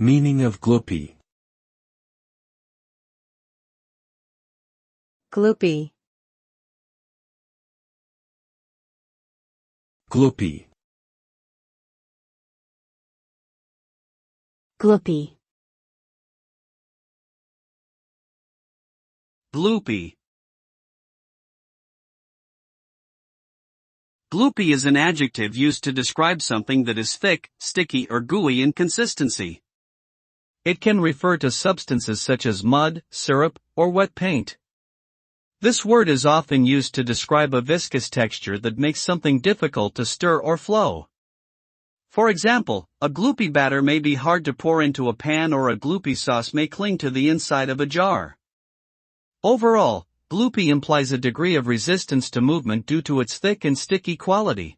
Meaning of gloopy. Gloopy. Gloopy. Gloopy. Gloopy. Gloopy is an adjective used to describe something that is thick, sticky or gooey in consistency. It can refer to substances such as mud, syrup, or wet paint. This word is often used to describe a viscous texture that makes something difficult to stir or flow. For example, a gloopy batter may be hard to pour into a pan, or a gloopy sauce may cling to the inside of a jar. Overall, gloopy implies a degree of resistance to movement due to its thick and sticky quality.